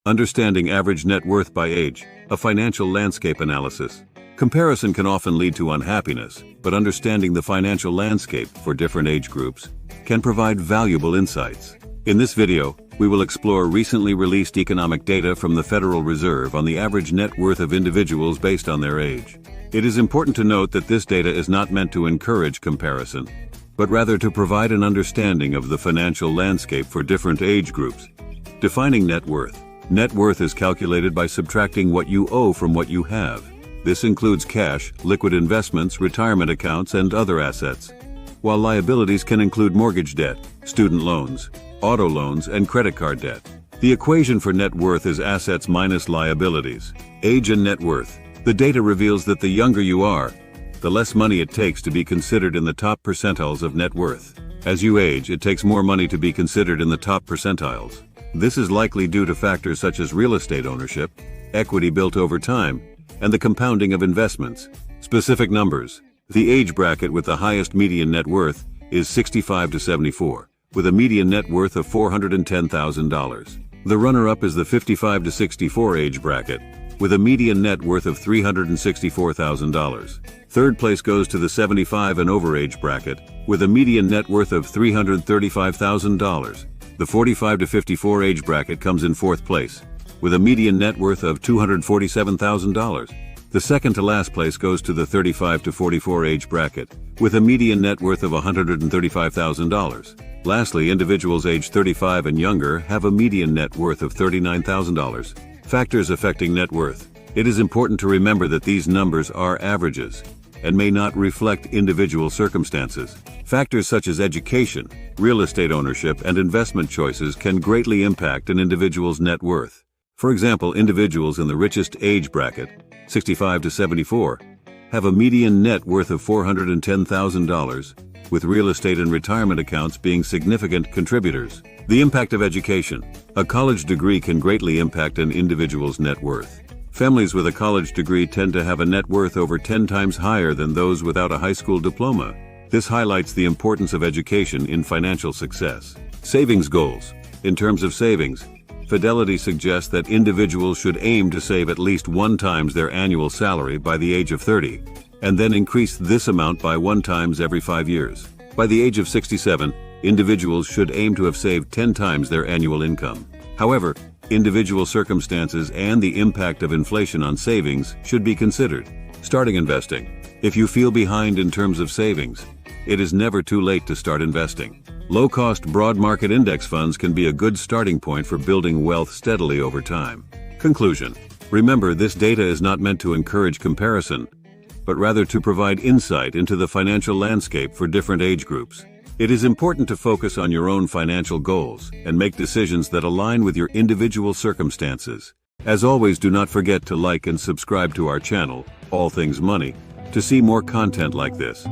Understanding average net worth by age, a financial landscape analysis. Comparison can often lead to unhappiness, but understanding the financial landscape for different age groups can provide valuable insights. In this video, we will explore recently released economic data from the Federal Reserve on the average net worth of individuals based on their age. It is important to note that this data is not meant to encourage comparison, but rather to provide an understanding of the financial landscape for different age groups. Defining net worth. Net worth is calculated by subtracting what you owe from what you have. This includes cash, liquid investments, retirement accounts, and other assets, while liabilities can include mortgage debt, student loans, auto loans, and credit card debt. The equation for net worth is assets minus liabilities. Age and net worth. The data reveals that the younger you are, the less money it takes to be considered in the top percentiles of net worth. As you age, it takes more money to be considered in the top percentiles. This is likely due to factors such as real estate ownership, equity built over time, and the compounding of investments. Specific numbers. The age bracket with the highest median net worth is 65 to 74, with a median net worth of $410,000. The runner-up is the 55 to 64 age bracket, with a median net worth of $364,000. Third place goes to the 75 and over age bracket, with a median net worth of $335,000. The 45 to 54 age bracket comes in fourth place, with a median net worth of $247,000. The second to last place goes to the 35 to 44 age bracket, with a median net worth of $135,000. Lastly, individuals aged 35 and younger have a median net worth of $39,000. Factors affecting net worth. It is important to remember that these numbers are averages and may not reflect individual circumstances. Factors such as education, real estate ownership, and investment choices can greatly impact an individual's net worth. For example, individuals in the richest age bracket, 65 to 74, have a median net worth of $410,000, with real estate and retirement accounts being significant contributors. The impact of education. A college degree can greatly impact an individual's net worth. Families with a college degree tend to have a net worth over 10 times higher than those without a high school diploma. This highlights the importance of education in financial success. Savings goals. In terms of savings, Fidelity suggests that individuals should aim to save at least 1 times their annual salary by the age of 30, and then increase this amount by 1 times every 5 years. By the age of 67, individuals should aim to have saved 10 times their annual income. However, individual circumstances and the impact of inflation on savings should be considered. Starting investing. If you feel behind in terms of savings, it is never too late to start investing. Low-cost broad market index funds can be a good starting point for building wealth steadily over time. Conclusion. Remember, this data is not meant to encourage comparison, but rather to provide insight into the financial landscape for different age groups. It is important to focus on your own financial goals and make decisions that align with your individual circumstances. As always, do not forget to like and subscribe to our channel, All Things Money, to see more content like this.